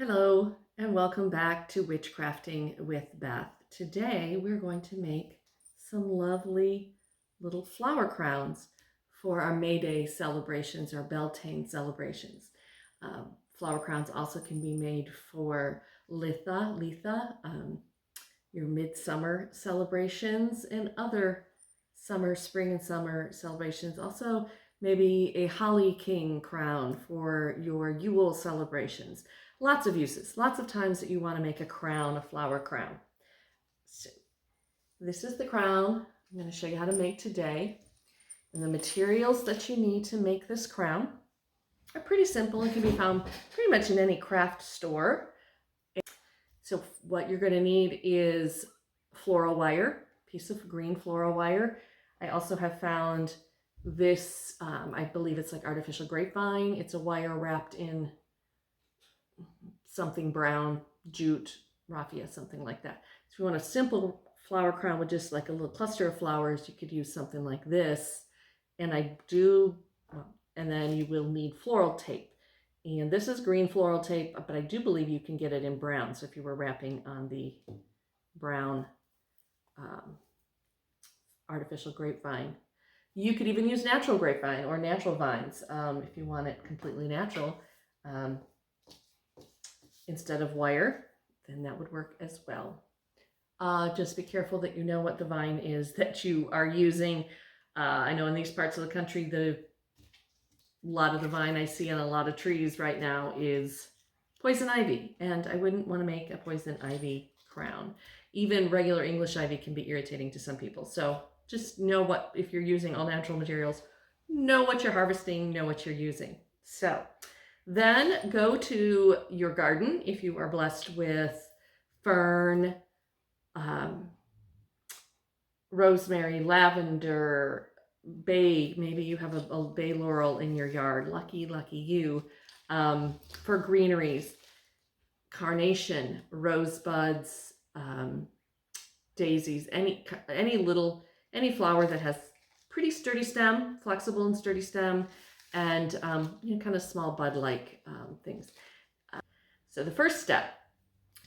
Hello and welcome back to Witchcrafting with Beth. Today we're going to make some lovely little flower crowns for our May Day celebrations, our Beltane celebrations. Flower crowns also can be made for Litha, your midsummer celebrations and other summer, spring and summer celebrations. Also maybe a holly king crown for your Yule celebrations. Lots of uses, lots of times that you want to make a crown, a flower crown. So this is the crown I'm going to show you how to make today. And the materials that you need to make this crown are pretty simple and can be found pretty much in any craft store. So what you're going to need is floral wire, piece of green floral wire. I also have found this, I believe it's like artificial grapevine. It's a wire wrapped in something brown, jute, raffia, something like that. So if you want a simple flower crown with just like a little cluster of flowers, you could use something like this. And and then you will need floral tape. And this is green floral tape, but I do believe you can get it in brown. So if you were wrapping on the brown artificial grapevine, you could even use natural grapevine or natural vines if you want it completely natural. Instead of wire, then that would work as well. Just be careful that you know what the vine is that you are using. I know in these parts of the country, a lot of the vine I see on a lot of trees right now is poison ivy, and I wouldn't want to make a poison ivy crown. Even regular English ivy can be irritating to some people. So just know what, if you're using all natural materials, know what you're harvesting, know what you're using. So then go to your garden if you are blessed with fern, rosemary, lavender, bay. Maybe you have a bay laurel in your yard. Lucky, lucky you. For greeneries, carnation, rosebuds, daisies, any flower that has pretty sturdy stem, flexible and sturdy stem, and kind of small bud-like things. So the first step,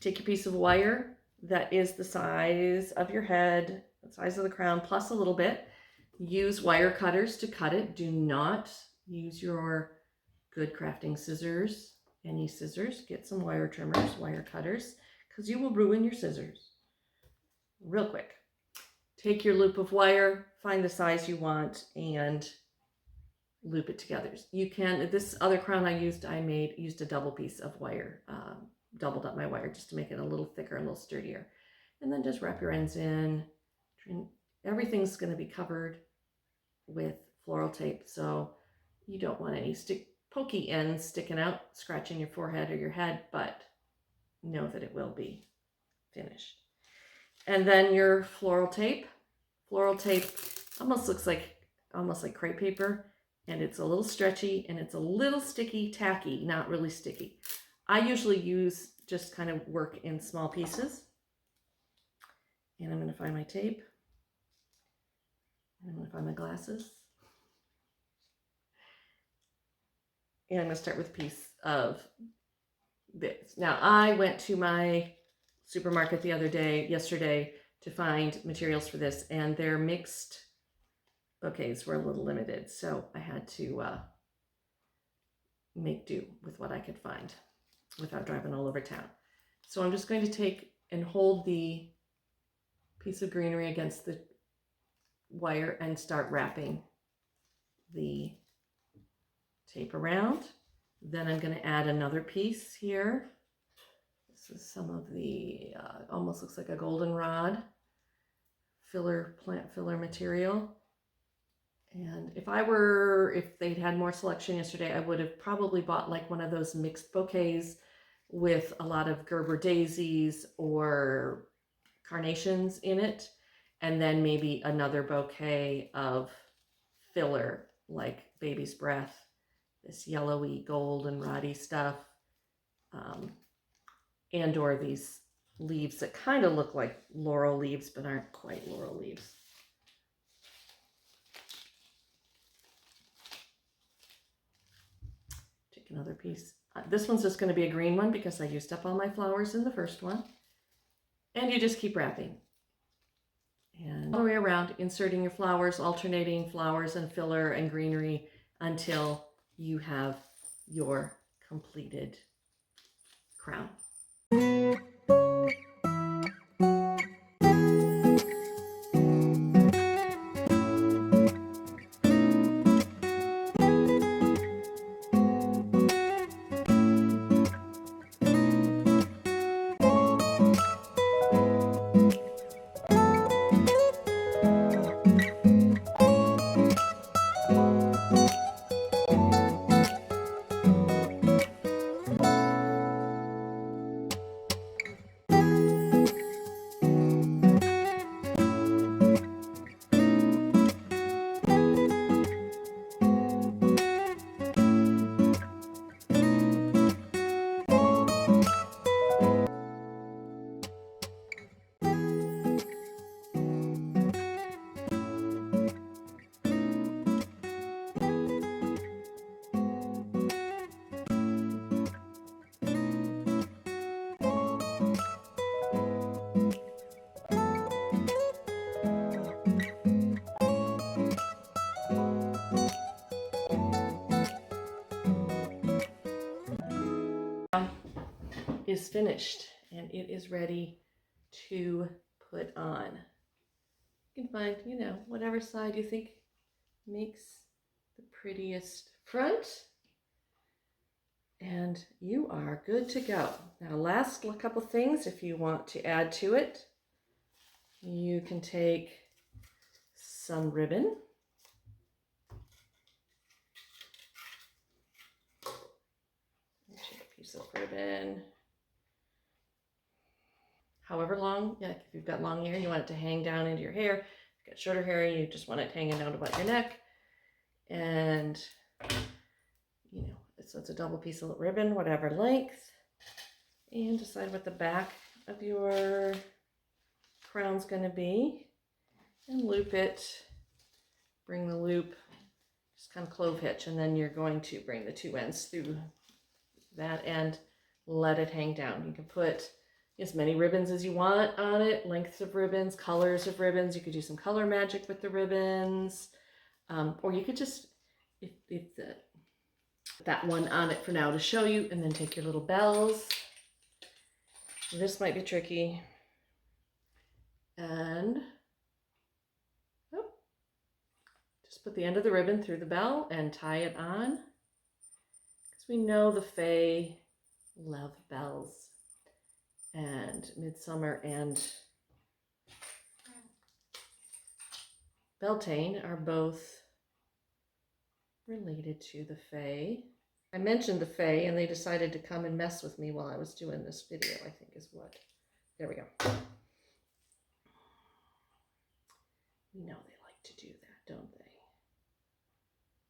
take your piece of wire that is the size of your head, the size of the crown, plus a little bit. Use wire cutters to cut it. Do not use your good crafting scissors, any scissors. Get some wire trimmers, wire cutters, because you will ruin your scissors real quick. Take your loop of wire, find the size you want, and loop it together. You can, this other crown I used a double piece of wire, doubled up my wire just to make it a little thicker, a little sturdier. And then just wrap your ends in. Everything's going to be covered with floral tape, so you don't want any pokey ends sticking out, scratching your forehead or your head, but know that it will be finished. And then your floral tape. Floral tape almost looks like crepe paper, and it's a little stretchy and it's a little sticky, tacky, not really sticky. I usually just kind of work in small pieces. And I'm going to find my tape. And I'm going to find my glasses. And I'm going to start with a piece of this. Now, I went to my supermarket yesterday, to find materials for this, and their mixed bouquets were a little limited. So I had to make do with what I could find without driving all over town. So I'm just going to take and hold the piece of greenery against the wire and start wrapping the tape around. Then I'm going to add another piece here. This is some of the, almost looks like a goldenrod plant filler material. And if they'd had more selection yesterday, I would have probably bought like one of those mixed bouquets with a lot of Gerber daisies or carnations in it. And then maybe another bouquet of filler like baby's breath, this yellowy goldenrod-y stuff, and or these leaves that kind of look like laurel leaves but aren't quite laurel leaves. Take another piece This one's just going to be a green one because I used up all my flowers in the first one. And you just keep wrapping. And all the way around, inserting your flowers, alternating flowers and filler and greenery until you have your completed crown. Is finished and it is ready to put on. You can find, you know, whatever side you think makes the prettiest front, and you are good to go. Now, last couple things, if you want to add to it, you can take some ribbon. Take a piece of ribbon, however long, yeah, if you've got long hair, you want it to hang down into your hair. If you've got shorter hair, you just want it hanging down to about your neck. And, you know, so it's a double piece of ribbon, whatever length. And decide what the back of your crown's going to be. And loop it. Bring the loop, just kind of clove hitch, and then you're going to bring the two ends through that end, let it hang down. You can put as many ribbons as you want on it, lengths of ribbons, colors of ribbons. You could do some color magic with the ribbons, or you could just that one on it for now to show you, and then take your little bells. This might be tricky. And just put the end of the ribbon through the bell and tie it on, because we know the Fae love bells, and Midsummer and Beltane are both related to the Fae. I mentioned the Fae and they decided to come and mess with me while I was doing this video, I think is what. There we go. We know they like to do that, don't they?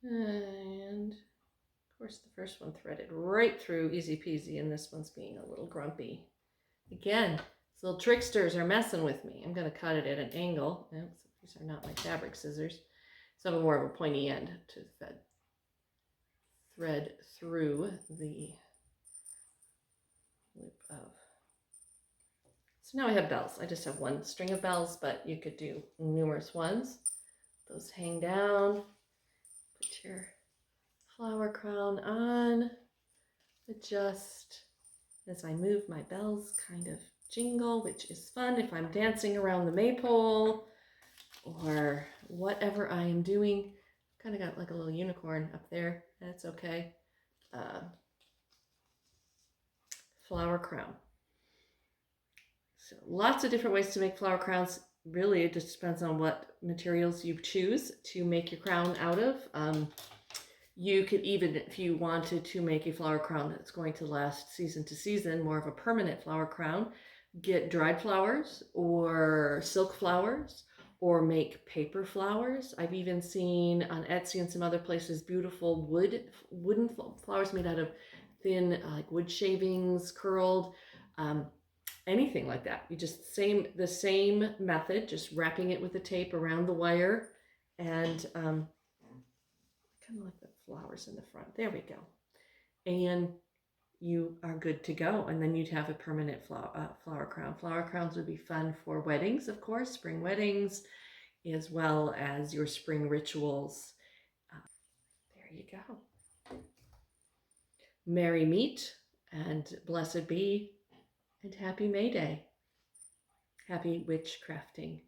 And of course the first one threaded right through, easy peasy, and this one's being a little grumpy. Again, these little tricksters are messing with me. I'm going to cut it at an angle. Oops, these are not my fabric scissors. So more of a pointy end to thread through the loop of. So now I have bells. I just have one string of bells, but you could do numerous ones. Those hang down. Put your flower crown on. Adjust as I move, my bells kind of jingle, which is fun if I'm dancing around the maypole or whatever I am doing. Kind of got like a little unicorn up there. That's okay. Flower crown. So lots of different ways to make flower crowns. Really, it just depends on what materials you choose to make your crown out of. You could even, if you wanted to make a flower crown that's going to last season to season, more of a permanent flower crown, get dried flowers or silk flowers, or make paper flowers. I've even seen on Etsy and some other places beautiful wooden flowers made out of thin like wood shavings, curled, anything like that. You just the same method, just wrapping it with the tape around the wire, and kind of like the flowers in the front. There we go. And you are good to go. And then you'd have a permanent flower crown. Flower crowns would be fun for weddings, of course, spring weddings, as well as your spring rituals. There you go. Merry meet and blessed be, and happy May Day. Happy witchcrafting.